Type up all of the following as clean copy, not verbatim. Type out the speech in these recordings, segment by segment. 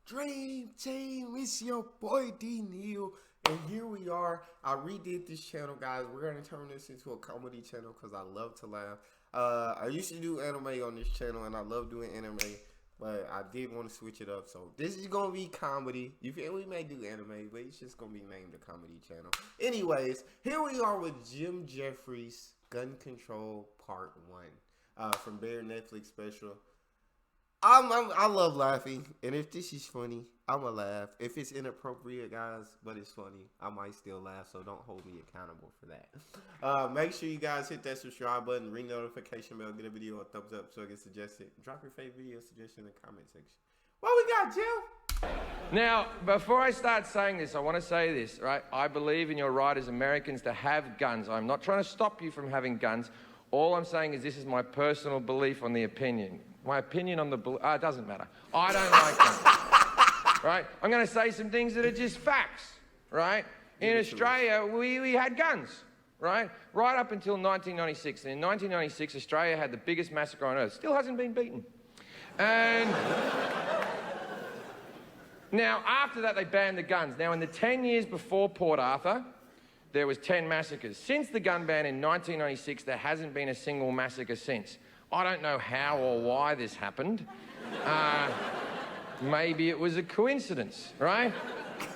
Dream Team, it's your boy D Neal, and here we are. I redid this channel, guys. We're gonna turn this into a comedy channel because I love to laugh. I used to do anime on this channel, and I love doing anime, but I did want to switch it up. So this is gonna be comedy. You feel? We may do anime, but it's just gonna be named a comedy channel. Anyways, here we are with Jefferies Gun Control Part 1 from their Netflix special. I love laughing, and if this is funny, I'ma laugh. If it's inappropriate, guys, but it's funny, I might still laugh. So don't hold me accountable for that. Make sure you guys hit that subscribe button, ring notification bell, get a video a thumbs up so it gets suggested. Drop your favorite video suggestion in the comment section. What we got, Jill? Now, before I start saying this, I want to say this, right? I believe in your right as Americans to have guns. I'm not trying to stop you from having guns. All I'm saying is this is my personal belief on the opinion. My opinion on the... it doesn't matter. I don't like guns, right? I'm going to say some things that are just facts, right? In Australia, we had guns, right? Right up until 1996. And in 1996, Australia had the biggest massacre on earth. Still hasn't been beaten. And... now, after that, they banned the guns. Now, in the 10 years before Port Arthur, there was 10 massacres. Since the gun ban in 1996, there hasn't been a single massacre since. I don't know how or why this happened. Maybe it was a coincidence, right?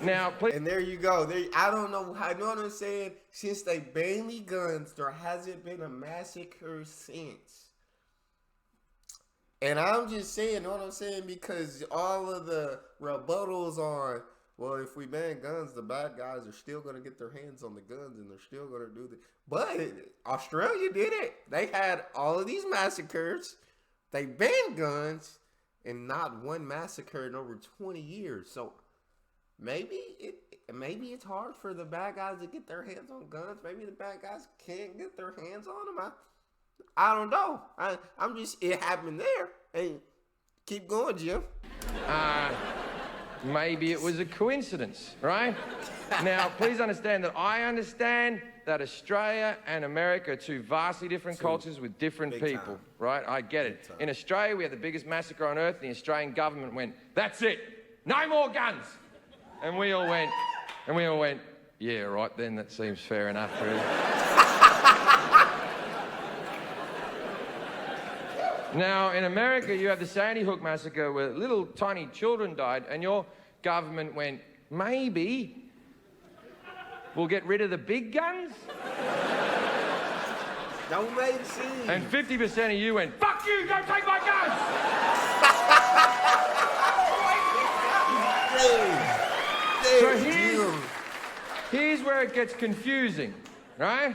Now, please. And there you go. I don't know. I know what I'm saying. Since they banned the guns, there hasn't been a massacre since. And I'm just saying, know what I'm saying? Because all of the rebuttals on, well, if we ban guns, the bad guys are still going to get their hands on the guns and they're still going to do the... But Australia did it. They had all of these massacres. They banned guns and not one massacre in over 20 years. So maybe it's hard for the bad guys to get their hands on guns. Maybe the bad guys can't get their hands on them. I don't know. I'm just... It happened there. Hey, keep going, Jim. Maybe it was a coincidence, right? Now, please understand that I understand that Australia and America are two vastly different cultures with different people, right? I get it. In Australia, we had the biggest massacre on earth, and the Australian government went, that's it, no more guns. And we all went, yeah, right then, that seems fair enough, really. Now, in America, you have the Sandy Hook massacre where little tiny children died, and your government went, maybe we'll get rid of the big guns? Don't make sense. And 50% of you went, fuck you, don't take my guns! So here's where it gets confusing, right?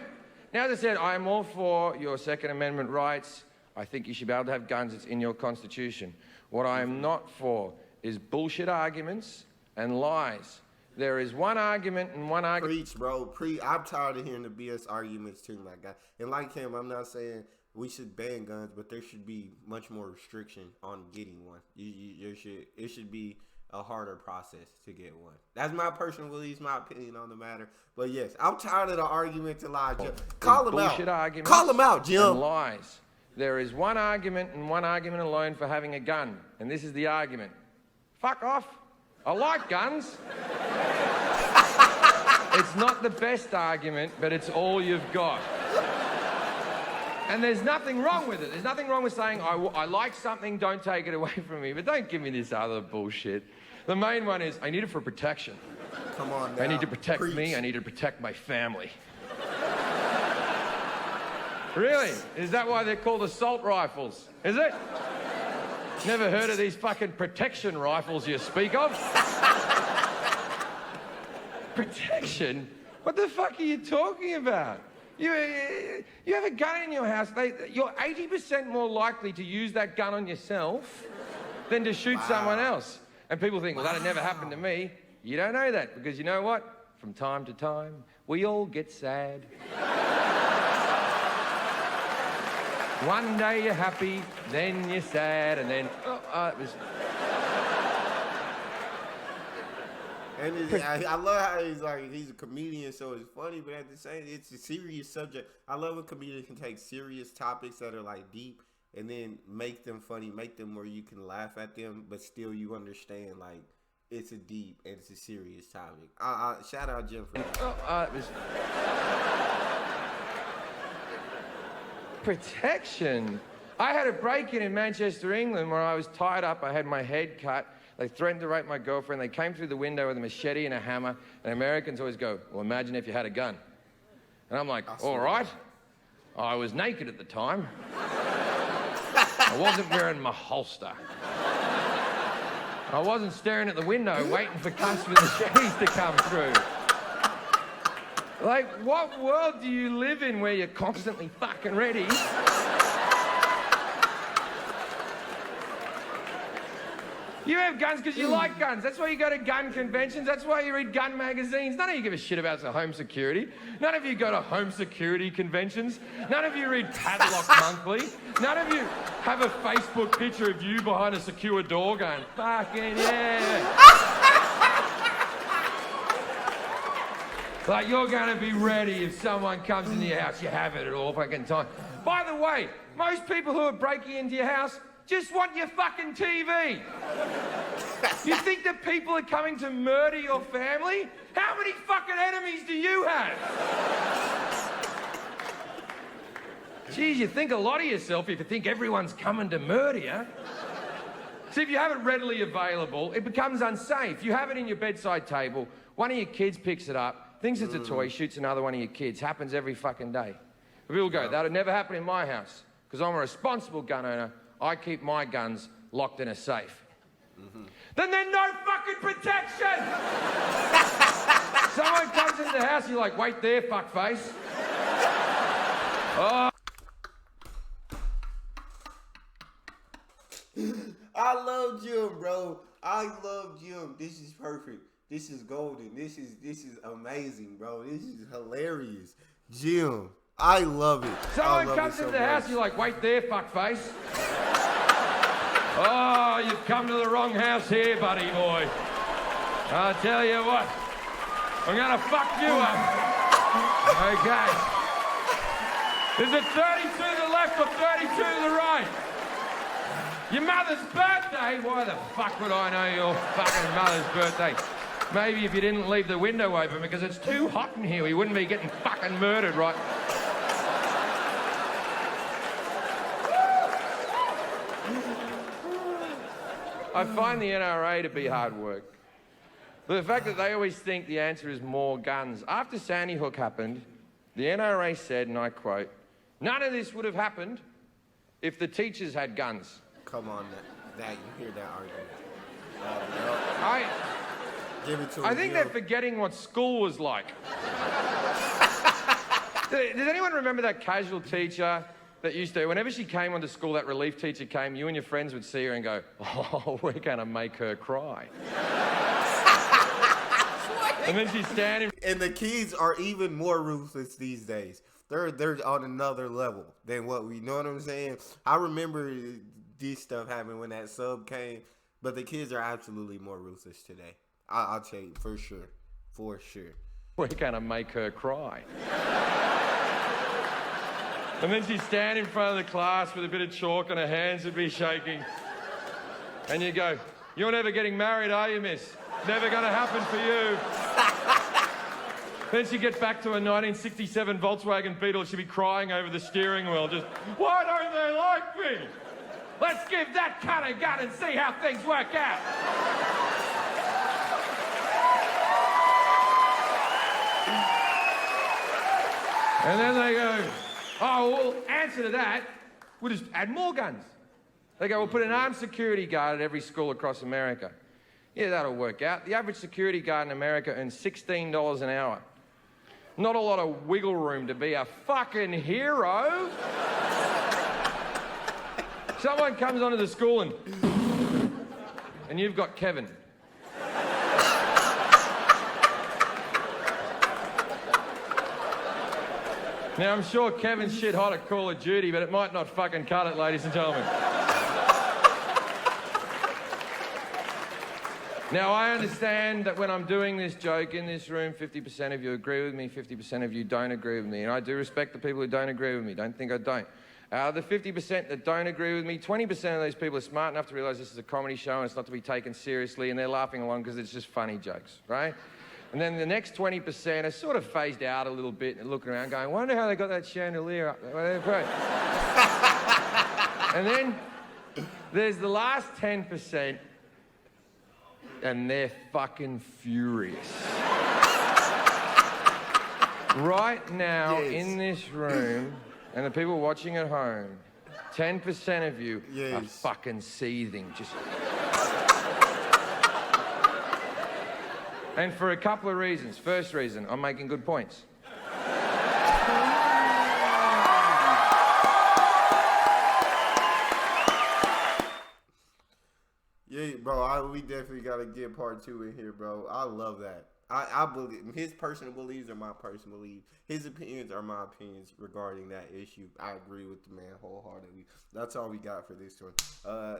Now, as I said, I'm all for your Second Amendment rights. I think you should be able to have guns. It's in your constitution. What I am not for is bullshit arguments and lies. There is one argument and one argument. Preach, bro. I'm tired of hearing the BS arguments too, my guy. And like him, I'm not saying we should ban guns, but there should be much more restriction on getting one. It should be a harder process to get one. That's my personal beliefs, my opinion on the matter. But yes, I'm tired of the argument and lies. Call him out. Call him out, Jim. And lies. There is one argument and one argument alone for having a gun. And this is the argument. Fuck off. I like guns. It's not the best argument, but it's all you've got. And there's nothing wrong with it. There's nothing wrong with saying, I like something, don't take it away from me. But don't give me this other bullshit. The main one is, I need it for protection. Come on now. I need to protect me. I need to protect my family. Really? Is that why they're called assault rifles? Is it? Never heard of these fucking protection rifles you speak of? Protection? What the fuck are you talking about? You have a gun in your house, you're 80% more likely to use that gun on yourself than to shoot someone else. And people think, well, that'll never happen to me. You don't know that, because you know what? From time to time, we all get sad. One day you're happy, then you're sad, and then, it was... And I love how he's a comedian, so it's funny, but at the same, it's a serious subject. I love when comedians can take serious topics that are like deep and then make them funny, make them where you can laugh at them, but still you understand like it's a deep and it's a serious topic. Shout out Jefferies. It was protection. I had a break-in in Manchester, England, where I was tied up. I had my head cut. They threatened to rape my girlfriend. They came through the window with a machete and a hammer. And Americans always go, well, imagine if you had a gun. And I'm like, all right. I was naked at the time. I wasn't wearing my holster. I wasn't staring at the window waiting for cunts with machetes to come through. Like, what world do you live in where you're constantly fucking ready? You have guns because you like guns. That's why you go to gun conventions. That's why you read gun magazines. None of you give a shit about home security. None of you go to home security conventions. None of you read Padlock Monthly. None of you have a Facebook picture of you behind a secure door going, fucking yeah. Like you're going to be ready if someone comes into your house. You have it at all fucking time. By the way, most people who are breaking into your house just want your fucking TV. You think that people are coming to murder your family? How many fucking enemies do you have? Geez, you think a lot of yourself if you think everyone's coming to murder you. So if you have it readily available, it becomes unsafe. You have it in your bedside table, one of your kids picks it up, thinks it's a toy, shoots another one of your kids. Happens every fucking day. But people go, that'll never happen in my house because I'm a responsible gun owner. I keep my guns locked in a safe. Then there's no fucking protection! Someone comes into the house, you're like, wait there, fuckface. Oh. I love Jim, bro. I love Jim. This is perfect. This is golden. This is amazing, bro. This is hilarious. Jim, I love it. Someone comes into the house, you're like, wait there, fuckface. Oh, you've come to the wrong house here, buddy boy. I'll tell you what, I'm gonna fuck you up. Okay. Is it 32 to the left or 32 to the right? Your mother's birthday? Why the fuck would I know your fucking mother's birthday? Maybe if you didn't leave the window open because it's too hot in here, we wouldn't be getting fucking murdered, right? I find the NRA to be hard work. But the fact that they always think the answer is more guns. After Sandy Hook happened, the NRA said, and I quote, none of this would have happened if the teachers had guns. Come on, that you hear that argument. Give it to I think they're forgetting what school was like. Does anyone remember that casual teacher that used to, whenever she came onto school, that relief teacher came, you and your friends would see her and go, oh, we're going to make her cry. And then she'd stand in... And the kids are even more ruthless these days. They're on another level than what we, know what I'm saying? I remember this stuff happened when that sub came, but the kids are absolutely more ruthless today. I'll tell you, for sure. For sure. We're going to make her cry. And then she'd stand in front of the class with a bit of chalk and her hands would be shaking. And you go, you're never getting married, are you, miss? Never going to happen for you. Then she'd get back to a 1967 Volkswagen Beetle. She'd be crying over the steering wheel. Just, why don't they like me? Let's give that cunt a gun and see how things work out. And then they go, oh, well, answer to that, we'll just add more guns. They go, we'll put an armed security guard at every school across America. Yeah, that'll work out. The average security guard in America earns $16 an hour. Not a lot of wiggle room to be a fucking hero. Someone comes onto the school and you've got Kevin. Now, I'm sure Kevin's shit hot at Call of Duty, but it might not fucking cut it, ladies and gentlemen. Now, I understand that when I'm doing this joke in this room, 50% of you agree with me, 50% of you don't agree with me. And I do respect the people who don't agree with me. Don't think I don't. The 50% that don't agree with me, 20% of those people are smart enough to realize this is a comedy show and it's not to be taken seriously, and they're laughing along because it's just funny jokes, right? And then the next 20% are sort of phased out a little bit and looking around going, wonder how they got that chandelier up there. And then there's the last 10%, and they're fucking furious. Right now, in this room, and the people watching at home, 10% of you are fucking seething. Just... And for a couple of reasons. First reason, I'm making good points. Yeah, bro, we definitely got to get part 2 in here, bro. I love that. I believe his personal beliefs are my personal beliefs. His opinions are my opinions regarding that issue. I agree with the man wholeheartedly. That's all we got for this one.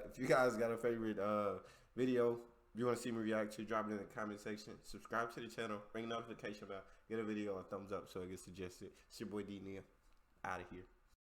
If you guys got a favorite video, if you want to see me react to, drop it in the comment section. Subscribe to the channel. Ring the notification bell. Get a video a thumbs up so it gets suggested. It's your boy D Nia. Out of here.